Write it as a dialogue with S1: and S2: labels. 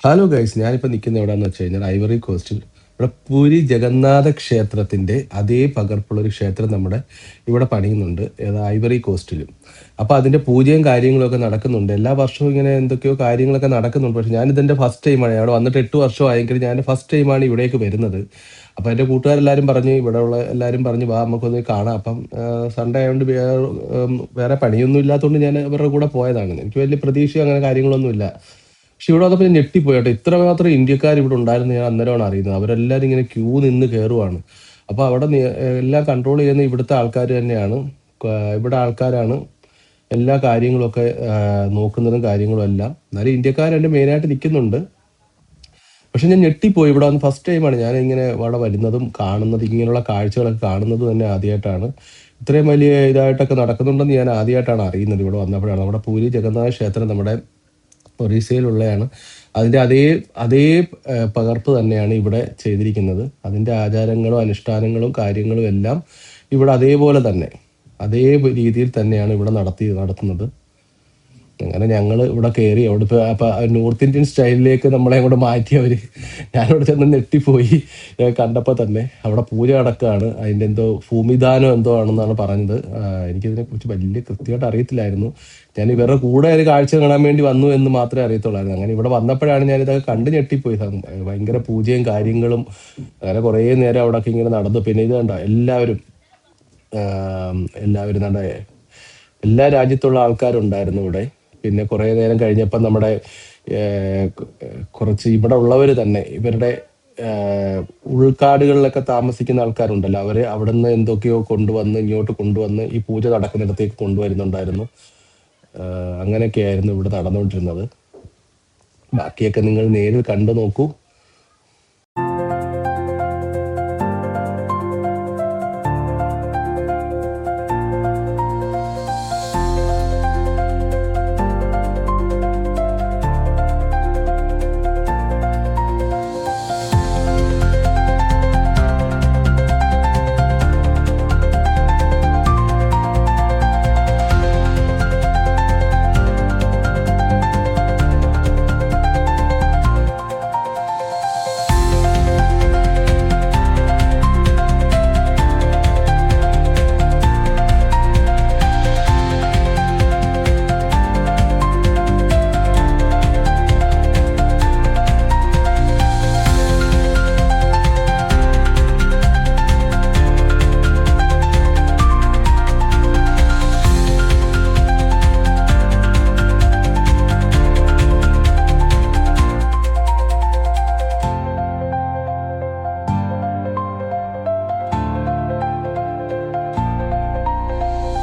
S1: Hello guys, ഞാനിപ്പോൾ നിൽക്കുന്ന എവിടെയാണെന്ന് വെച്ച് കഴിഞ്ഞാൽ ഐവറി കോസ്റ്റിൽ. ഇവിടെ പുരി ജഗന്നാഥ ക്ഷേത്രത്തിൻ്റെ അതേ പകർപ്പുള്ളൊരു ക്ഷേത്രം നമ്മുടെ ഇവിടെ പണിയുന്നുണ്ട്, ഐവറി കോസ്റ്റിലും. അപ്പോൾ അതിൻ്റെ പൂജയും കാര്യങ്ങളൊക്കെ നടക്കുന്നുണ്ട്. എല്ലാ വർഷവും ഇങ്ങനെ എന്തൊക്കെയോ കാര്യങ്ങളൊക്കെ നടക്കുന്നുണ്ട്. പക്ഷേ ഞാനിതെൻ്റെ ഫസ്റ്റ് ടൈമാണ്. അവിടെ വന്നിട്ട് 8 വർഷമായെങ്കിലും ഞാൻ ഫസ്റ്റ് ടൈമാണ് ഇവിടേക്ക് വരുന്നത്. അപ്പോൾ എൻ്റെ കൂട്ടുകാരെല്ലാവരും പറഞ്ഞ്, ഇവിടെ ഉള്ള എല്ലാവരും പറഞ്ഞ് വാ നമുക്കൊന്ന് കാണാം. അപ്പം സൺഡേ ആയതുകൊണ്ട് വേറെ പണിയൊന്നും ഇല്ലാത്തതുകൊണ്ട് ഞാൻ അവരുടെ കൂടെ പോയതാണ്. എനിക്ക് വലിയ പ്രതീക്ഷയോ അങ്ങനെ കാര്യങ്ങളൊന്നുമില്ല. പക്ഷെ ഇവിടെ വന്നപ്പോൾ ഞാൻ ഞെട്ടിപ്പോയി കേട്ടോ. ഇത്രമാത്രം ഇന്ത്യക്കാർ ഇവിടെ ഉണ്ടായിരുന്നു ഞാൻ അന്നേരമാണ് അറിയുന്നത്. അവരെല്ലാവരും ഇങ്ങനെ ക്യൂ നിന്ന് കയറുവാണ്. അപ്പോൾ അവിടെ എല്ലാം കൺട്രോൾ ചെയ്യുന്ന ഇവിടുത്തെ ആൾക്കാർ തന്നെയാണ്. ഇവിടെ ആൾക്കാരാണ് എല്ലാ കാര്യങ്ങളൊക്കെ നോക്കുന്നതും കാര്യങ്ങളും എല്ലാം. എന്നാലും ഇന്ത്യക്കാരെന്നെ മെയിനായിട്ട് നിൽക്കുന്നുണ്ട്. പക്ഷെ ഞാൻ ഞെട്ടിപ്പോയി. ഇവിടെ വന്ന് ഫസ്റ്റ് ടൈമാണ് ഞാൻ ഇങ്ങനെ ഇവിടെ വരുന്നതും കാണുന്നത്. ഇങ്ങനെയുള്ള കാഴ്ചകളൊക്കെ കാണുന്നത് തന്നെ ആദ്യമായിട്ടാണ്. ഇത്രയും വലിയ ഇതായിട്ടൊക്കെ നടക്കുന്നുണ്ടെന്ന് ഞാൻ ആദ്യമായിട്ടാണ് അറിയുന്നത് ഇവിടെ വന്നപ്പോഴാണ്. നമ്മുടെ പൂരി ജഗന്നാഥ ക്ഷേത്രം നമ്മുടെ ഒറീസയിലുള്ളതാണ്. അതിൻ്റെ അതേ അതേ പകർപ്പ് തന്നെയാണ് ഇവിടെ ചെയ്തിരിക്കുന്നത്. അതിൻ്റെ ആചാരങ്ങളും അനുഷ്ഠാനങ്ങളും കാര്യങ്ങളും എല്ലാം ഇവിടെ അതേപോലെ തന്നെ അതേ രീതിയിൽ തന്നെയാണ് ഇവിടെ നടത്തുന്നത്. അങ്ങനെ ഞങ്ങൾ ഇവിടെ കയറി. അവിടെ ഇപ്പോൾ അപ്പം നോർത്ത് ഇന്ത്യൻ സ്റ്റൈലിലേക്ക് നമ്മളെ കൂടെ മാറ്റി അവർ. ഞാനിവിടെ ചെന്ന് ഞെട്ടിപ്പോയി കണ്ടപ്പോൾ തന്നെ. അവിടെ പൂജ നടക്കുകയാണ്. അതിൻ്റെ എന്തോ ഭൂമിദാനം എന്തോ ആണെന്നാണ് പറഞ്ഞത്. എനിക്കിതിനെക്കുറിച്ച് വലിയ കൃത്യമായിട്ട് അറിയത്തില്ലായിരുന്നു. ഞാൻ ഇവരുടെ കൂടെ ഒരു കാഴ്ച കാണാൻ വേണ്ടി വന്നു എന്ന് മാത്രമേ അറിയത്തുള്ളായിരുന്നു. അങ്ങനെ ഇവിടെ വന്നപ്പോഴാണ് ഞാനിതൊക്കെ കണ്ട് ഞെട്ടിപ്പോയി. ഭയങ്കര പൂജയും കാര്യങ്ങളും. അങ്ങനെ കുറേ നേരം അവിടെയൊക്കെ ഇങ്ങനെ നടന്നു. പിന്നെ ഇത് കണ്ട എല്ലാവരും നമ്മുടെ എല്ലാ രാജ്യത്തുള്ള ആൾക്കാരുണ്ടായിരുന്നു ഇവിടെ. പിന്നെ കുറേ നേരം കഴിഞ്ഞപ്പോൾ നമ്മുടെ കുറച്ച് ഇവിടെ ഉള്ളവർ തന്നെ ഇവരുടെ ഉൾക്കാടുകളിലൊക്കെ താമസിക്കുന്ന ആൾക്കാരുണ്ടല്ലോ, അവർ അവിടെ നിന്ന് എന്തൊക്കെയോ ഇങ്ങോട്ട് കൊണ്ടുവന്ന് ഈ പൂജ നടക്കുന്നിടത്തേക്ക് കൊണ്ടുവരുന്നുണ്ടായിരുന്നു. അങ്ങനെയൊക്കെയായിരുന്നു ഇവിടെ നടന്നുകൊണ്ടിരുന്നത്. ബാക്കിയൊക്കെ നിങ്ങൾ നേരിൽ കണ്ടു നോക്കൂ.